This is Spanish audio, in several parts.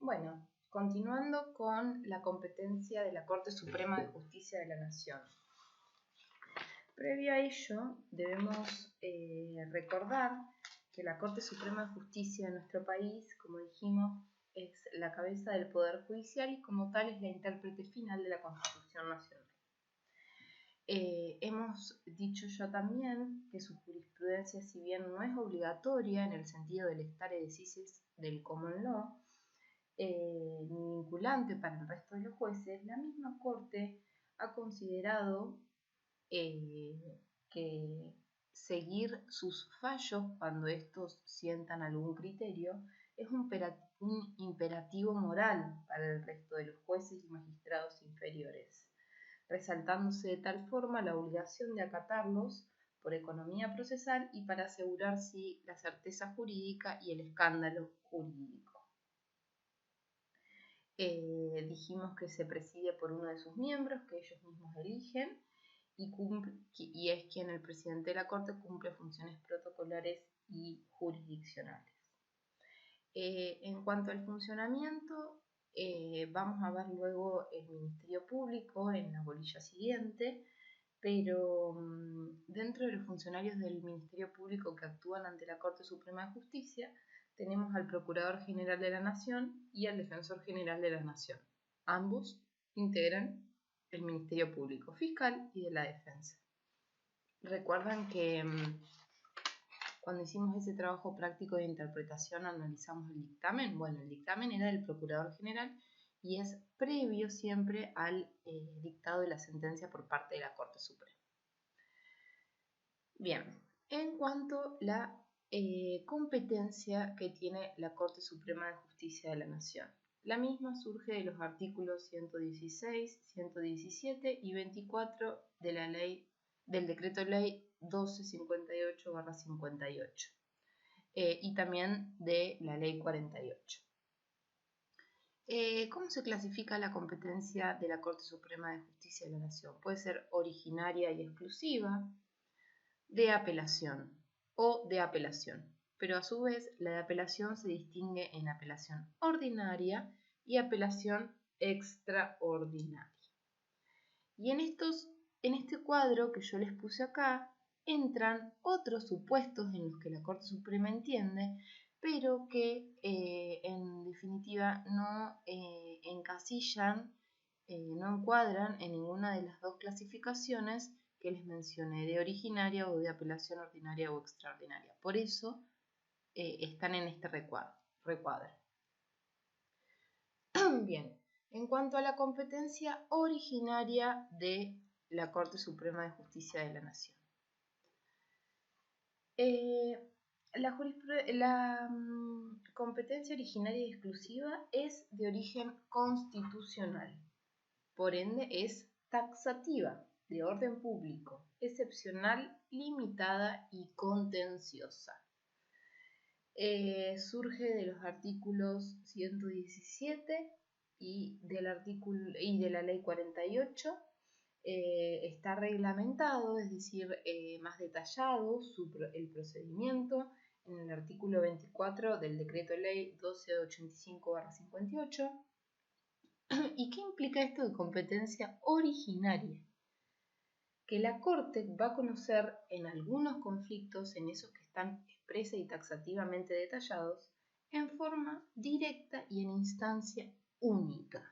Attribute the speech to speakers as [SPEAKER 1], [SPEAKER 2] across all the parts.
[SPEAKER 1] Bueno, continuando con la competencia de la Corte Suprema de Justicia de la Nación. Previo a ello, debemos recordar que la Corte Suprema de Justicia de nuestro país, como dijimos, es la cabeza del Poder Judicial y como tal es la intérprete final de la Constitución Nacional. Hemos dicho ya también que su jurisprudencia, si bien no es obligatoria en el sentido del stare decisis del common law, ni vinculante para el resto de los jueces, la misma Corte ha considerado que seguir sus fallos cuando estos sientan algún criterio es un imperativo moral para el resto de los jueces y magistrados inferiores, resaltándose de tal forma la obligación de acatarlos por economía procesal y para asegurar la certeza jurídica y el escándalo jurídico. Dijimos que se preside por uno de sus miembros, que ellos mismos eligen, y es quien el presidente de la Corte cumple funciones protocolares y jurisdiccionales. En cuanto al funcionamiento, vamos a ver luego el Ministerio Público en la bolilla siguiente, pero dentro de los funcionarios del Ministerio Público que actúan ante la Corte Suprema de Justicia, tenemos al Procurador General de la Nación y al Defensor General de la Nación. Ambos integran el Ministerio Público Fiscal y de la Defensa. Recuerdan que cuando hicimos ese trabajo práctico de interpretación analizamos el dictamen. Bueno, el dictamen era del Procurador General y es previo siempre al dictado de la sentencia por parte de la Corte Suprema. Bien, en cuanto a la competencia que tiene la Corte Suprema de Justicia de la Nación. La misma surge de los artículos 116, 117 y 24 de la ley, del Decreto Ley 1258/58 y también de la Ley 48. ¿Cómo se clasifica la competencia de la Corte Suprema de Justicia de la Nación? Puede ser originaria y exclusiva, de apelación o de apelación, pero a su vez la de apelación se distingue en apelación ordinaria y apelación extraordinaria. Y en este cuadro que yo les puse acá entran otros supuestos en los que la Corte Suprema entiende, pero que en definitiva no encasillan, no encuadran en ninguna de las dos clasificaciones que les mencioné, de originaria o de apelación ordinaria o extraordinaria. Por eso están en este recuadro. Bien, en cuanto a la competencia originaria de la Corte Suprema de Justicia de la Nación. La competencia originaria y exclusiva es de origen constitucional, por ende es taxativa, de orden público, excepcional, limitada y contenciosa. Surge de los artículos 117 y de la Ley 48. Está reglamentado, es decir, más detallado el procedimiento en el artículo 24 del Decreto Ley 1285/58. ¿Y qué implica esto de competencia originaria? Que la Corte va a conocer en algunos conflictos, en esos que están expresa y taxativamente detallados, en forma directa y en instancia única.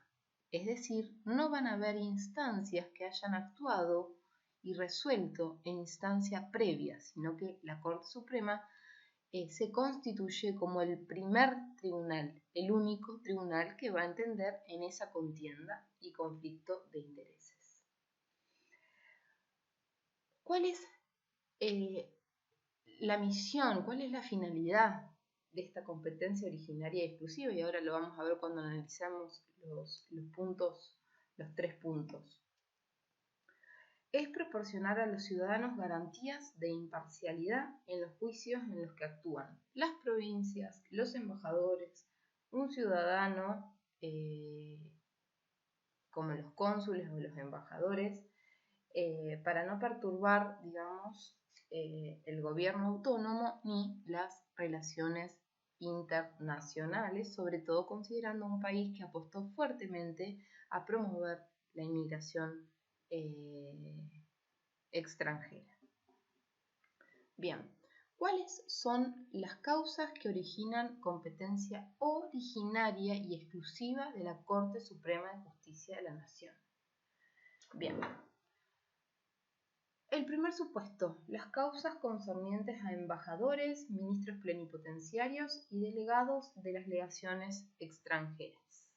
[SPEAKER 1] Es decir, no van a haber instancias que hayan actuado y resuelto en instancia previa, sino que la Corte Suprema se constituye como el primer tribunal, el único tribunal que va a entender en esa contienda y conflicto de intereses. ¿Cuál es la misión? ¿Cuál es la finalidad de esta competencia originaria y exclusiva? Y ahora lo vamos a ver cuando analizamos los tres puntos. Es proporcionar a los ciudadanos garantías de imparcialidad en los juicios en los que actúan las provincias, los embajadores, un ciudadano como los cónsules o los embajadores, para no perturbar, digamos, el gobierno autónomo ni las relaciones internacionales, sobre todo considerando un país que apostó fuertemente a promover la inmigración extranjera. Bien, ¿cuáles son las causas que originan competencia originaria y exclusiva de la Corte Suprema de Justicia de la Nación? Bien. El primer supuesto, las causas concernientes a embajadores, ministros plenipotenciarios y delegados de las legaciones extranjeras.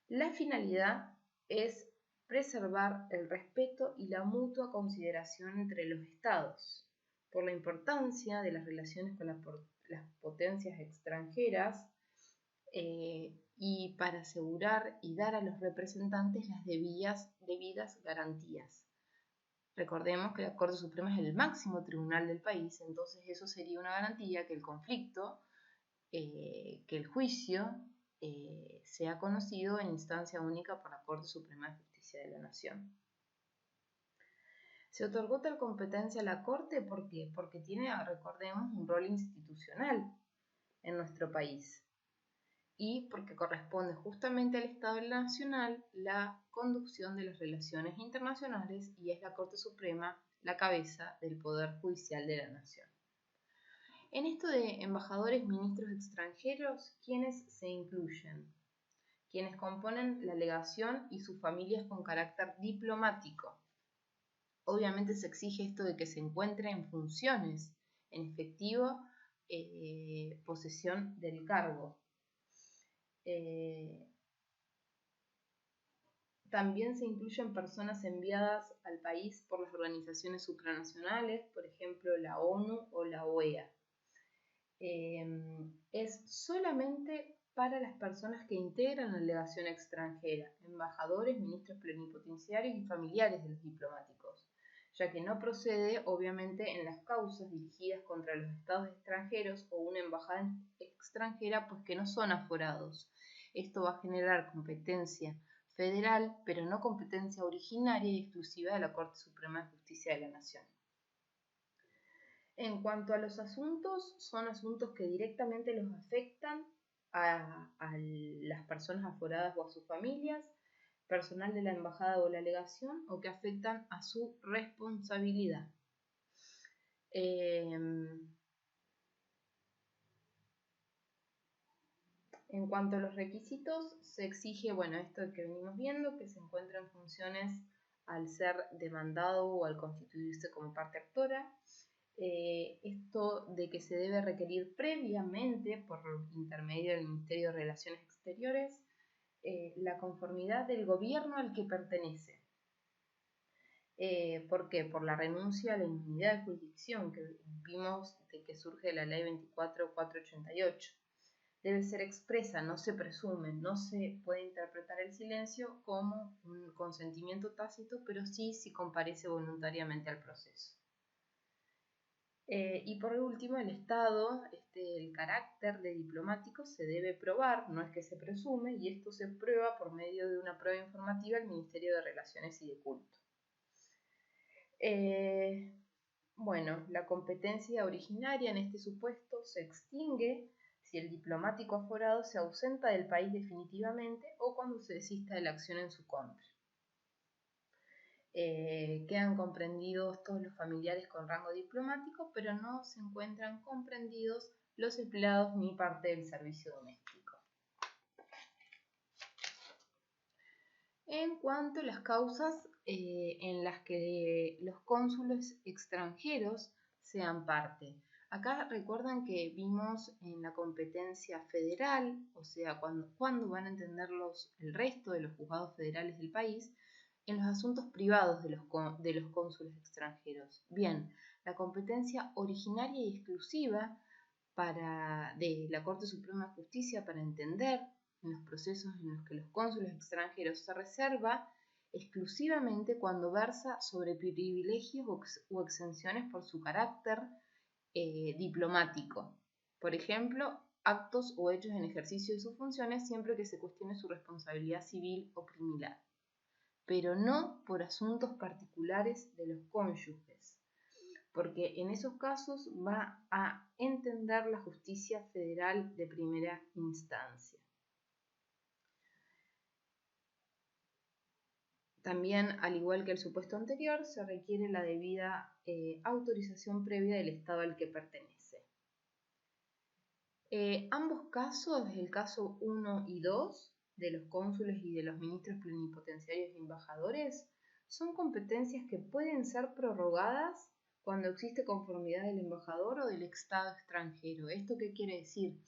[SPEAKER 1] La finalidad es preservar el respeto y la mutua consideración entre los estados, por la importancia de las relaciones con las potencias extranjeras y para asegurar y dar a los representantes las debidas garantías. Recordemos que la Corte Suprema es el máximo tribunal del país, entonces eso sería una garantía que el conflicto, que el juicio sea conocido en instancia única por la Corte Suprema de Justicia de la Nación. Se otorgó tal competencia a la Corte, ¿por qué? Porque tiene, recordemos, un rol institucional en nuestro país y porque corresponde justamente al Estado Nacional la conducción de las relaciones internacionales y es la Corte Suprema la cabeza del Poder Judicial de la Nación. En esto de embajadores, ministros extranjeros, ¿quiénes se incluyen? Quienes componen la legación y sus familias con carácter diplomático. Obviamente se exige esto de que se encuentre en funciones, en efectivo, posesión del cargo. También se incluyen personas enviadas al país por las organizaciones supranacionales, por ejemplo la ONU o la OEA. Es solamente para las personas que integran la delegación extranjera, embajadores, ministros plenipotenciarios y familiares de los diplomáticos, ya que no procede, obviamente, en las causas dirigidas contra los estados extranjeros o una embajada extranjera, pues que no son aforados. Esto va a generar competencia federal, pero no competencia originaria y exclusiva de la Corte Suprema de Justicia de la Nación. En cuanto a los asuntos, son asuntos que directamente los afectan a las personas aforadas o a sus familias, personal de la embajada o la legación, o que afectan a su responsabilidad. En cuanto a los requisitos, se exige, bueno, esto que venimos viendo, que se encuentra en funciones al ser demandado o al constituirse como parte actora. Esto de que se debe requerir previamente, por intermedio del Ministerio de Relaciones Exteriores, la conformidad del gobierno al que pertenece. ¿Por qué? Por la renuncia a la inmunidad de jurisdicción que vimos de que surge de la Ley 24.488. Debe ser expresa, no se presume, no se puede interpretar el silencio como un consentimiento tácito, pero sí si comparece voluntariamente al proceso. Y por último, el Estado, el carácter de diplomático se debe probar, no es que se presume, y esto se prueba por medio de una prueba informativa al Ministerio de Relaciones y de Culto. Bueno, la competencia originaria en este supuesto se extingue si el diplomático aforado se ausenta del país definitivamente o cuando se desista de la acción en su contra. Quedan comprendidos todos los familiares con rango diplomático, pero no se encuentran comprendidos los empleados ni parte del servicio doméstico. En cuanto a las causas en las que los cónsules extranjeros sean parte. Acá recuerdan que vimos en la competencia federal, o sea, cuando van a entender el resto de los juzgados federales del país, en los asuntos privados de los cónsules extranjeros. Bien, la competencia originaria y exclusiva de la Corte Suprema de Justicia para entender en los procesos en los que los cónsules extranjeros se reserva exclusivamente cuando versa sobre privilegios o exenciones por su carácter diplomático. Por ejemplo, actos o hechos en ejercicio de sus funciones siempre que se cuestione su responsabilidad civil o criminal, pero no por asuntos particulares de los cónyuges. porque en esos casos va a entender la justicia federal de primera instancia. También, al igual que el supuesto anterior, se requiere la debida autorización previa del Estado al que pertenece. Ambos casos, el caso 1 y 2, de los cónsules y de los ministros plenipotenciarios y embajadores, son competencias que pueden ser prorrogadas cuando existe conformidad del embajador o del Estado extranjero. ¿Esto qué quiere decir?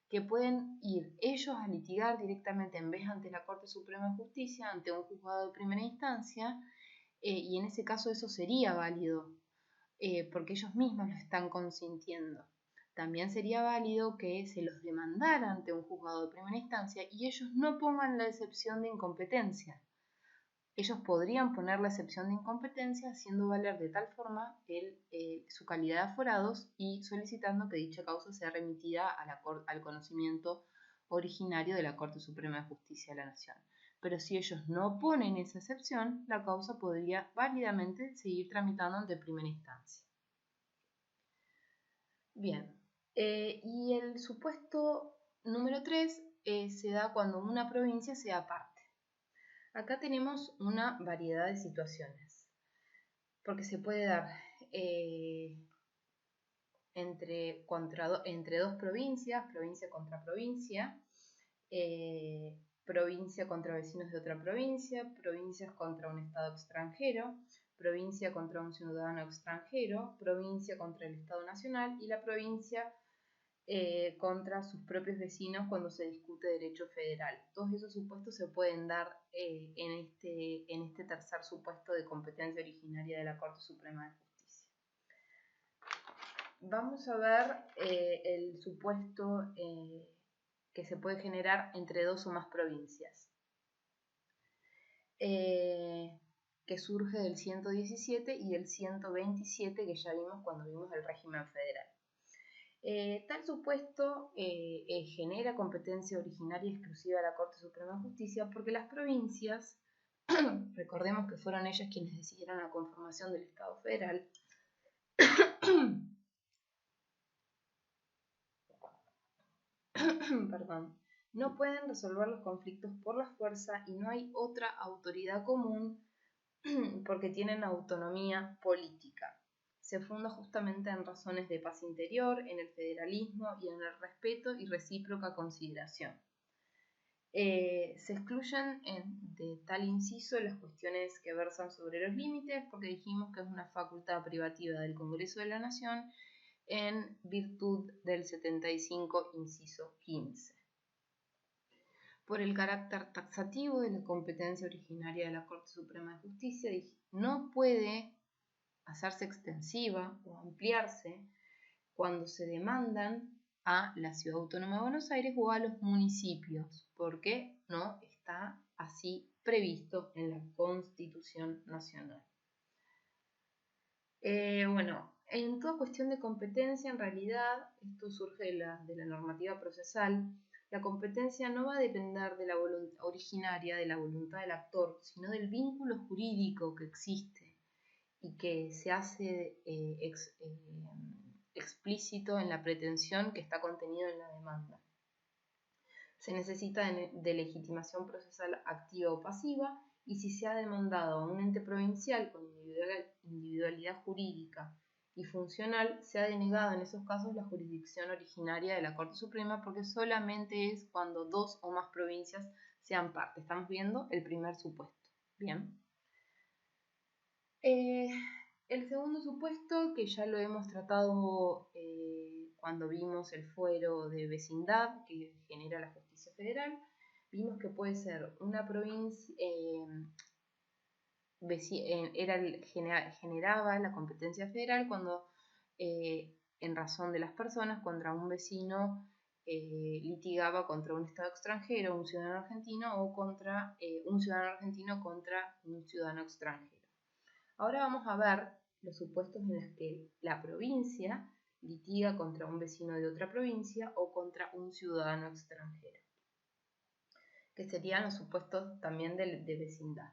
[SPEAKER 1] Que pueden ir ellos a litigar directamente en vez ante la Corte Suprema de Justicia, ante un juzgado de primera instancia, y en ese caso eso sería válido, porque ellos mismos lo están consintiendo. También sería válido que se los demandara ante un juzgado de primera instancia y ellos no pongan la excepción de incompetencia. Ellos podrían poner la excepción de incompetencia haciendo valer de tal forma su calidad de aforados y solicitando que dicha causa sea remitida al conocimiento originario de la Corte Suprema de Justicia de la Nación. Pero si ellos no ponen esa excepción, la causa podría válidamente seguir tramitando ante primera instancia. Bien, y el supuesto número 3 se da cuando una provincia sea parte. Acá tenemos una variedad de situaciones, porque se puede dar entre dos provincias, provincia contra provincia, provincia contra vecinos de otra provincia, provincias contra un Estado extranjero, provincia contra un ciudadano extranjero, provincia contra el Estado nacional y la provincia contra sus propios vecinos cuando se discute derecho federal. Todos esos supuestos se pueden dar en este tercer supuesto de competencia originaria de la Corte Suprema de Justicia. Vamos a ver el supuesto que se puede generar entre dos o más provincias, que surge del 117 y el 127 que ya vimos cuando vimos el régimen federal. Tal supuesto genera competencia originaria y exclusiva de la Corte Suprema de Justicia porque las provincias, recordemos que fueron ellas quienes decidieron la conformación del Estado federal, perdón, no pueden resolver los conflictos por la fuerza y no hay otra autoridad común porque tienen autonomía política. Se funda justamente en razones de paz interior, en el federalismo y en el respeto y recíproca consideración. Se excluyen de tal inciso las cuestiones que versan sobre los límites porque dijimos que es una facultad privativa del Congreso de la Nación en virtud del 75 inciso 15. Por el carácter taxativo de la competencia originaria de la Corte Suprema de Justicia, no puede hacerse extensiva o ampliarse cuando se demandan a la Ciudad Autónoma de Buenos Aires o a los municipios, porque no está así previsto en la Constitución Nacional. Bueno, en toda cuestión de competencia, en realidad, esto surge de la normativa procesal, la competencia no va a depender de la voluntad originaria, de la voluntad del actor, sino del vínculo jurídico que existe y que se hace explícito en la pretensión que está contenido en la demanda. Se necesita de legitimación procesal activa o pasiva y si se ha demandado a un ente provincial con individualidad jurídica y funcional, se ha denegado en esos casos la jurisdicción originaria de la Corte Suprema porque solamente es cuando dos o más provincias sean parte. Estamos viendo el primer supuesto. Bien. El segundo supuesto, que ya lo hemos tratado cuando vimos el fuero de vecindad que genera la justicia federal, vimos que puede ser una provincia, generaba la competencia federal cuando en razón de las personas contra un vecino litigaba contra un Estado extranjero, un ciudadano argentino o contra un ciudadano argentino contra un ciudadano extranjero. Ahora vamos a ver los supuestos en los que la provincia litiga contra un vecino de otra provincia o contra un ciudadano extranjero, que serían los supuestos también de vecindad.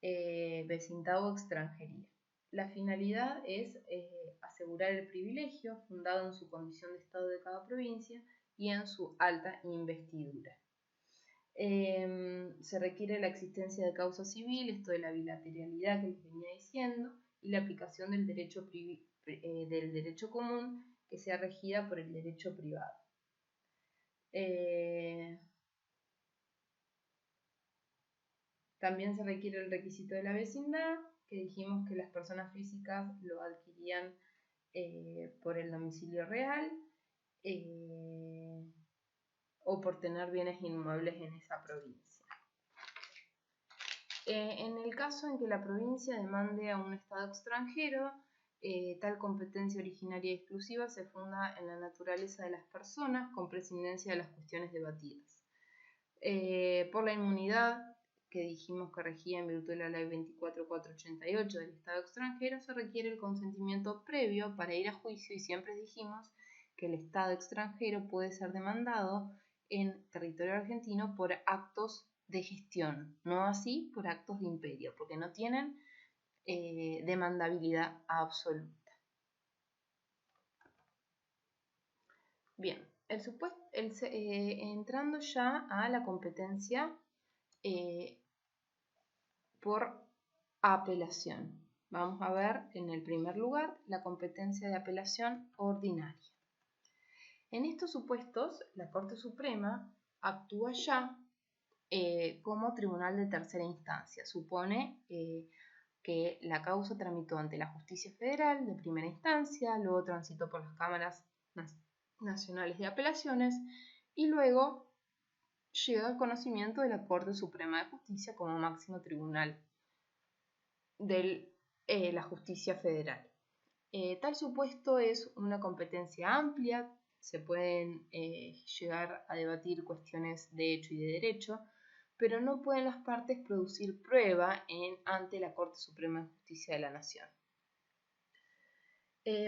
[SPEAKER 1] Vecindad o extranjería. La finalidad es asegurar el privilegio fundado en su condición de Estado de cada provincia y en su alta investidura. Se requiere la existencia de causa civil, esto de la bilateralidad que les venía diciendo, y la aplicación del derecho común que sea regida por el derecho privado. También se requiere el requisito de la vecindad, que dijimos que las personas físicas lo adquirían por el domicilio real o por tener bienes inmuebles en esa provincia. En el caso en que la provincia demande a un Estado extranjero, tal competencia originaria y exclusiva se funda en la naturaleza de las personas con prescindencia de las cuestiones debatidas. Por la inmunidad que dijimos que regía en virtud de la Ley 24488 del Estado extranjero, se requiere el consentimiento previo para ir a juicio y siempre dijimos que el Estado extranjero puede ser demandado en territorio argentino por actos de gestión, no así por actos de imperio, porque no tienen demandabilidad absoluta. Bien, entrando ya a la competencia por apelación. Vamos a ver en el primer lugar la competencia de apelación ordinaria. En estos supuestos, la Corte Suprema actúa ya como tribunal de tercera instancia. Supone que la causa tramitó ante la Justicia Federal de primera instancia, luego transitó por las cámaras nacionales de apelaciones y luego llega al conocimiento de la Corte Suprema de Justicia como máximo tribunal de la justicia federal. Tal supuesto es una competencia amplia, se pueden llegar a debatir cuestiones de hecho y de derecho, pero no pueden las partes producir prueba ante la Corte Suprema de Justicia de la Nación.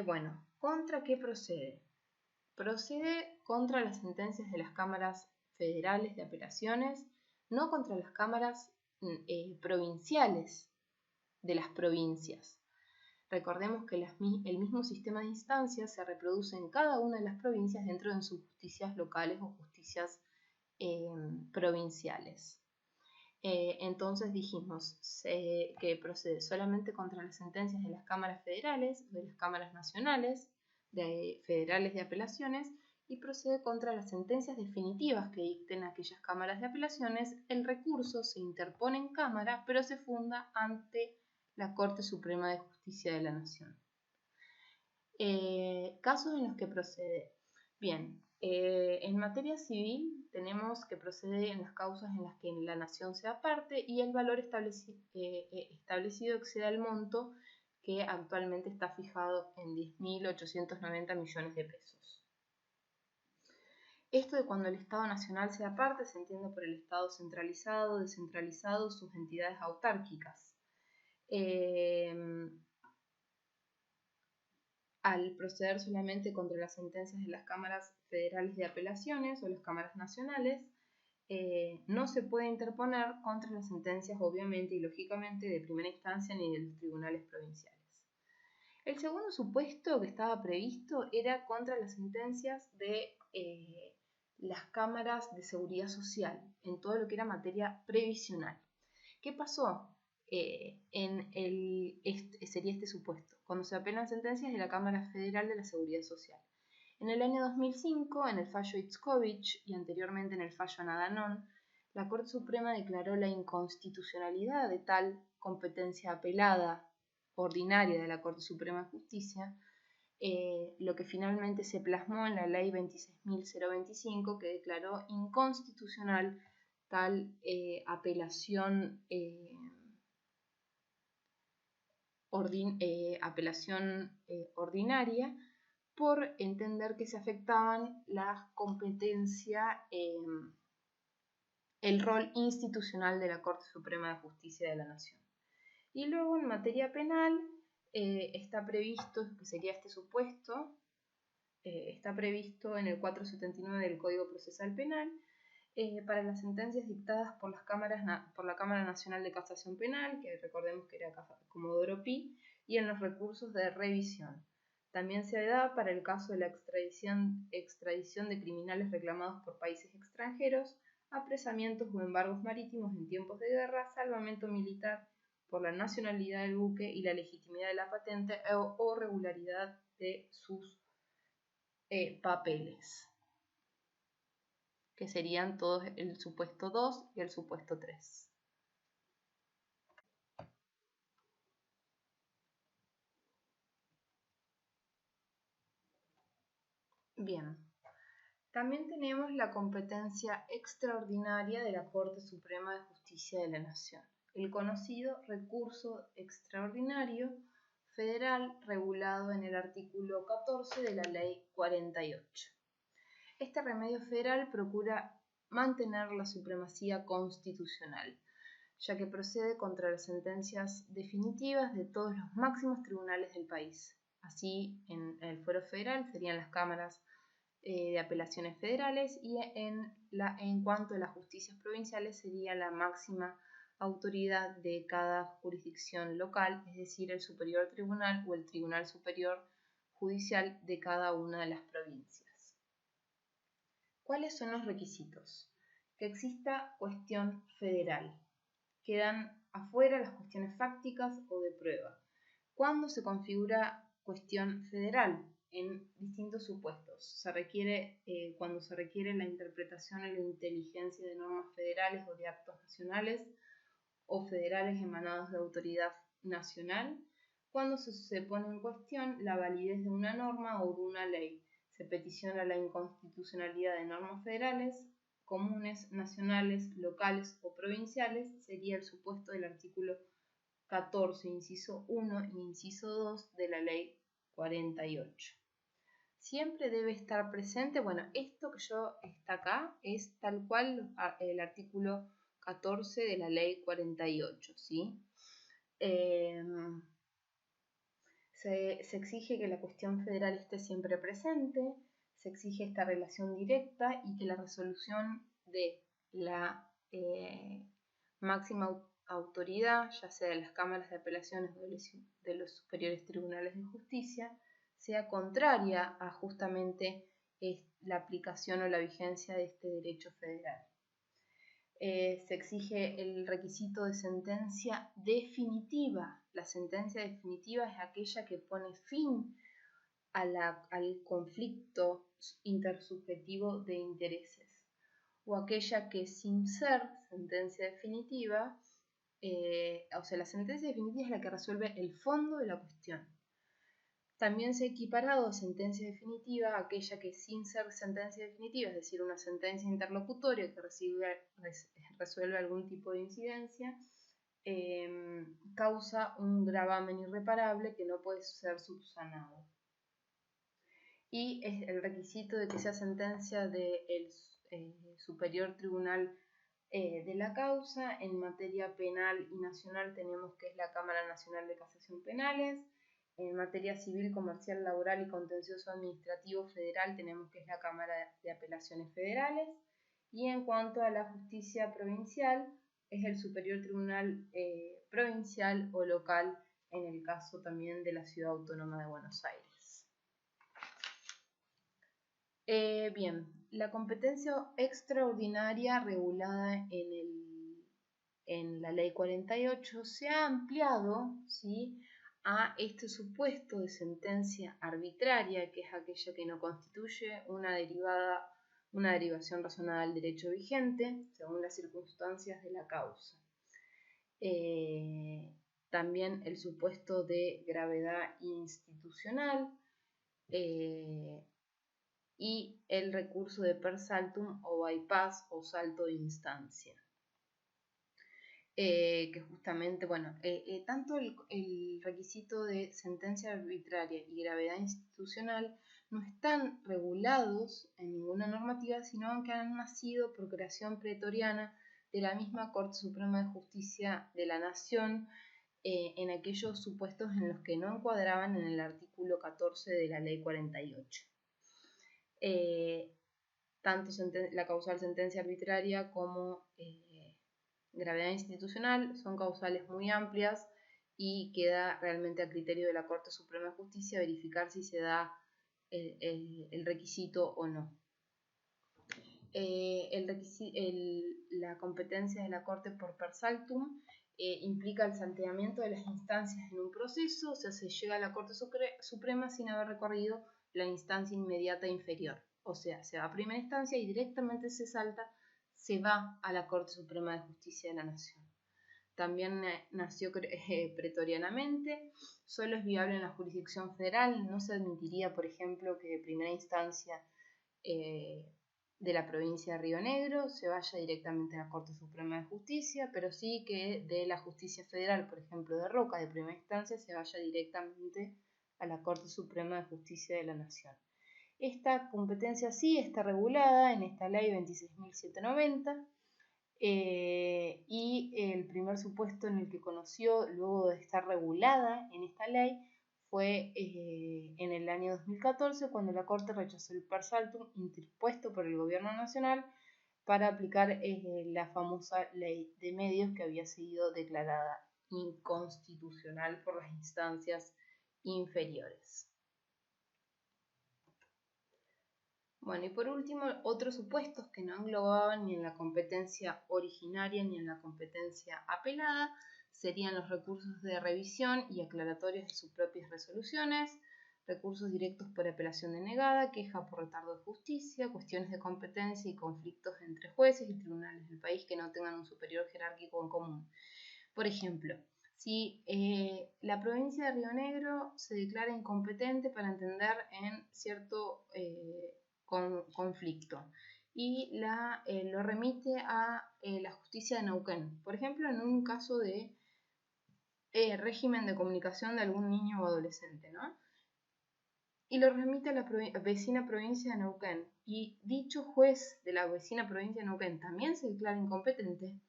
[SPEAKER 1] Bueno, ¿contra qué procede? Procede contra las sentencias de las cámaras federales de apelaciones, no contra las cámaras provinciales de las provincias. Recordemos que el mismo sistema de instancias se reproduce en cada una de las provincias dentro de sus justicias locales o justicias provinciales. Entonces dijimos que procede solamente contra las sentencias de las cámaras federales, de las cámaras nacionales, federales de apelaciones, y procede contra las sentencias definitivas que dicten aquellas cámaras de apelaciones. El recurso se interpone en cámara, pero se funda ante la Corte Suprema de Justicia de la Nación. Casos en los que procede. Bien, en materia civil tenemos que procede en las causas en las que la nación sea parte y el valor establecido exceda el monto que actualmente está fijado en 10.890 millones de pesos. Esto de cuando el Estado nacional sea parte se entiende por el Estado centralizado, descentralizado, sus entidades autárquicas. Al proceder solamente contra las sentencias de las cámaras federales de apelaciones o las cámaras nacionales, no se puede interponer contra las sentencias, obviamente y lógicamente, de primera instancia ni de los tribunales provinciales. El segundo supuesto que estaba previsto era contra las sentencias de las cámaras de seguridad social, en todo lo que era materia previsional. ¿Qué pasó? Sería este supuesto, cuando se apelan sentencias de la Cámara Federal de la Seguridad Social. En el año 2005, en el fallo Itzkovich y anteriormente en el fallo Nadanón, la Corte Suprema declaró la inconstitucionalidad de tal competencia apelada ordinaria de la Corte Suprema de Justicia, lo que finalmente se plasmó en la Ley 26.025, que declaró inconstitucional tal apelación ordinaria por entender que se afectaban la competencia, el rol institucional de la Corte Suprema de Justicia de la Nación. Y luego en materia penal está previsto, que sería este supuesto, está previsto en el 479 del Código Procesal Penal, para las sentencias dictadas por la Cámara Nacional de Casación Penal, que recordemos que era Comodoro Pi, y en los recursos de revisión. También se da para el caso de la extradición de criminales reclamados por países extranjeros, apresamientos o embargos marítimos en tiempos de guerra, salvamento militar por la nacionalidad del buque y la legitimidad de la patente o regularidad de sus papeles, que serían todos el supuesto 2 y el supuesto 3. Bien, también tenemos la competencia extraordinaria de la Corte Suprema de Justicia de la Nación, el conocido recurso extraordinario federal regulado en el artículo 14 de la Ley 48. Este remedio federal procura mantener la supremacía constitucional, ya que procede contra las sentencias definitivas de todos los máximos tribunales del país. Así, en el fuero federal serían las cámaras de apelaciones federales y en cuanto a las justicias provinciales sería la máxima autoridad de cada jurisdicción local, es decir, el superior tribunal o el tribunal superior judicial de cada una de las provincias. ¿Cuáles son los requisitos? Que exista cuestión federal. Quedan afuera las cuestiones fácticas o de prueba. ¿Cuándo se configura cuestión federal? En distintos supuestos. Cuando se requiere la interpretación y la inteligencia de normas federales o de actos nacionales o federales emanados de autoridad nacional. Cuando se pone en cuestión la validez de una norma o de una ley. Se peticiona la inconstitucionalidad de normas federales, comunes, nacionales, locales o provinciales. Sería el supuesto del artículo 14, inciso 1 e inciso 2 de la Ley 48. Siempre debe estar presente, bueno, esto que está acá es tal cual el artículo 14 de la Ley 48, ¿sí? Se exige que la cuestión federal esté siempre presente, se exige esta relación directa y que la resolución de la máxima autoridad, ya sea de las cámaras de apelaciones o de los superiores tribunales de justicia, sea contraria a justamente la aplicación o la vigencia de este derecho federal. Se exige el requisito de sentencia definitiva. La sentencia definitiva es aquella que pone fin al conflicto intersubjetivo de intereses, o aquella que sin ser sentencia definitiva, la sentencia definitiva es la que resuelve el fondo de la cuestión. También se ha equiparado a sentencia definitiva aquella que sin ser sentencia definitiva, es decir, una sentencia interlocutoria que resuelve algún tipo de incidencia, causa un gravamen irreparable que no puede ser subsanado. Y es el requisito de que sea sentencia del superior tribunal de la causa. En materia penal y nacional tenemos que es la Cámara Nacional de Casación Penales. En materia civil, comercial, laboral y contencioso administrativo federal tenemos que es la Cámara de Apelaciones Federales. Y en cuanto a la justicia provincial, es el Superior Tribunal Provincial o local en el caso también de la Ciudad Autónoma de Buenos Aires. Bien, la competencia extraordinaria regulada en la Ley 48 se ha ampliado, ¿sí?, a este supuesto de sentencia arbitraria, que es aquella que no constituye una derivación razonada del derecho vigente, según las circunstancias de la causa. También el supuesto de gravedad institucional, y el recurso de per saltum o bypass o salto de instancia. Que justamente, bueno, tanto el requisito de sentencia arbitraria y gravedad institucional no están regulados en ninguna normativa, sino que han nacido por creación pretoriana de la misma Corte Suprema de Justicia de la Nación, en aquellos supuestos en los que no encuadraban en el artículo 14 de la Ley 48. Tanto la causal sentencia arbitraria como gravedad institucional son causales muy amplias y queda realmente a criterio de la Corte Suprema de Justicia verificar si se da el requisito o no. La competencia de la Corte por per saltum implica el salteamiento de las instancias en un proceso, o sea, se llega a la Corte Suprema sin haber recorrido la instancia inmediata inferior. O sea, se va a primera instancia y directamente se va a la Corte Suprema de Justicia de la Nación. También nació pretorianamente, solo es viable en la jurisdicción federal, no se admitiría, por ejemplo, que de primera instancia de la provincia de Río Negro se vaya directamente a la Corte Suprema de Justicia, pero sí que de la justicia federal, por ejemplo de Roca, de primera instancia, se vaya directamente a la Corte Suprema de Justicia de la Nación. Esta competencia sí está regulada en esta ley 26.790 y el primer supuesto en el que conoció luego de estar regulada en esta ley fue en el año 2014, cuando la Corte rechazó el per saltum interpuesto por el Gobierno Nacional para aplicar la famosa ley de medios que había sido declarada inconstitucional por las instancias inferiores. Bueno, y por último, otros supuestos que no englobaban ni en la competencia originaria ni en la competencia apelada serían los recursos de revisión y aclaratorios de sus propias resoluciones, recursos directos por apelación denegada, queja por retardo de justicia, cuestiones de competencia y conflictos entre jueces y tribunales del país que no tengan un superior jerárquico en común. Por ejemplo, si la provincia de Río Negro se declara incompetente para entender en cierto conflicto y lo remite a la justicia de Neuquén, por ejemplo, en un caso de régimen de comunicación de algún niño o adolescente, ¿no? Y lo remite a la vecina provincia de Neuquén, y dicho juez de la vecina provincia de Neuquén también se declara incompetente.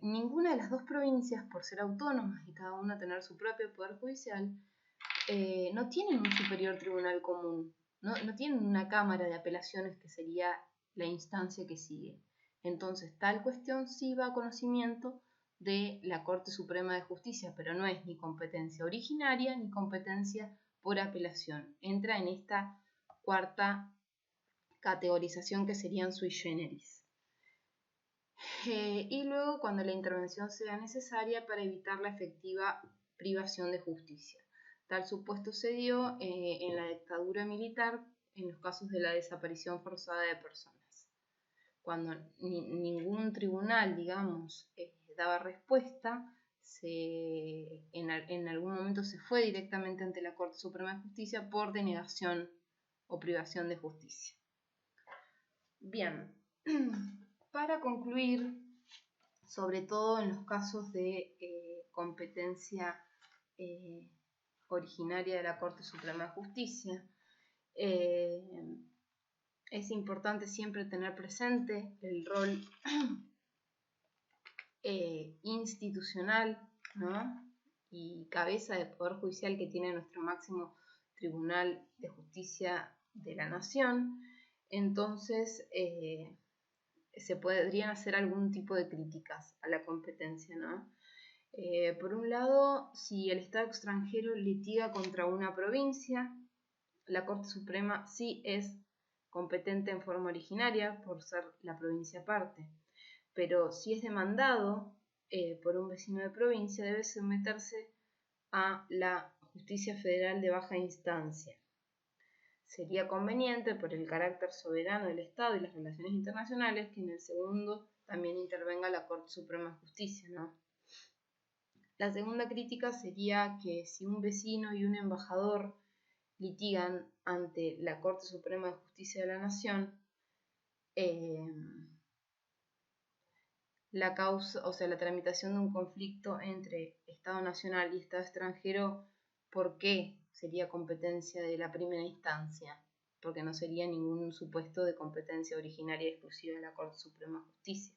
[SPEAKER 1] Ninguna de las dos provincias, por ser autónomas y cada una tener su propio poder judicial, no tienen un superior tribunal común, no tienen una cámara de apelaciones que sería la instancia que sigue. Entonces, tal cuestión sí va a conocimiento de la Corte Suprema de Justicia, pero no es ni competencia originaria ni competencia por apelación. Entra en esta cuarta categorización que serían sui generis. Y luego, cuando la intervención sea necesaria para evitar la efectiva privación de justicia. Tal supuesto se dio en la dictadura militar en los casos de la desaparición forzada de personas. Cuando ningún tribunal, digamos, daba respuesta, en algún momento se fue directamente ante la Corte Suprema de Justicia por denegación o privación de justicia. Bien, para concluir, sobre todo en los casos de competencia originaria de la Corte Suprema de Justicia, es importante siempre tener presente el rol institucional, ¿no?, y cabeza de poder judicial que tiene nuestro máximo Tribunal de Justicia de la Nación. Entonces se podrían hacer algún tipo de críticas a la competencia, ¿no? Por un lado, si el Estado extranjero litiga contra una provincia, la Corte Suprema sí es competente en forma originaria por ser la provincia parte, pero si es demandado por un vecino de provincia, debe someterse a la justicia federal de baja instancia. Sería conveniente, por el carácter soberano del Estado y las relaciones internacionales, que en el segundo también intervenga la Corte Suprema de Justicia, ¿no? La segunda crítica sería que si un vecino y un embajador litigan ante la Corte Suprema de Justicia de la Nación, la causa, o sea, la tramitación de un conflicto entre Estado nacional y Estado extranjero, ¿por qué sería competencia de la primera instancia? Porque no sería ningún supuesto de competencia originaria exclusiva de la Corte Suprema de Justicia,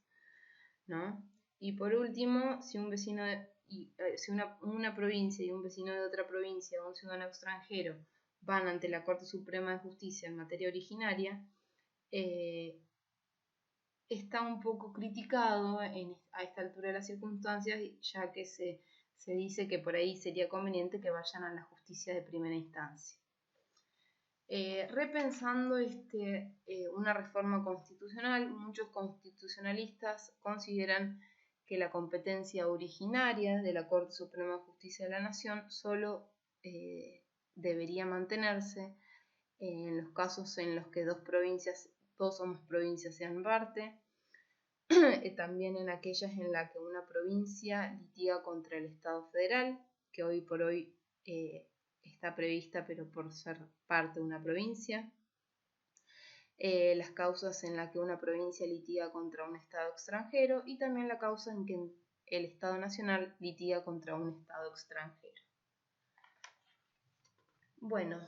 [SPEAKER 1] ¿no? Y por último, si un vecino si una provincia y un vecino de otra provincia o un ciudadano extranjero van ante la Corte Suprema de Justicia en materia originaria, está un poco criticado a esta altura de las circunstancias, ya que se se dice que por ahí sería conveniente que vayan a la justicia de primera instancia. Repensando una reforma constitucional, muchos constitucionalistas consideran que la competencia originaria de la Corte Suprema de Justicia de la Nación solo debería mantenerse en los casos en los que dos o más provincias sean parte, también en aquellas en las que una provincia litiga contra el Estado federal, que hoy por hoy está prevista pero por ser parte de una provincia, las causas en las que una provincia litiga contra un Estado extranjero y también la causa en que el Estado nacional litiga contra un Estado extranjero. Bueno,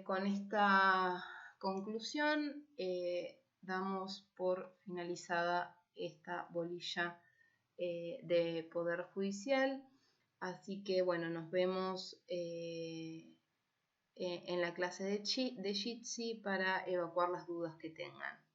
[SPEAKER 1] con esta conclusión damos por finalizada esta bolilla de Poder Judicial. Así que bueno, nos vemos en la clase de Jitsi para evacuar las dudas que tengan.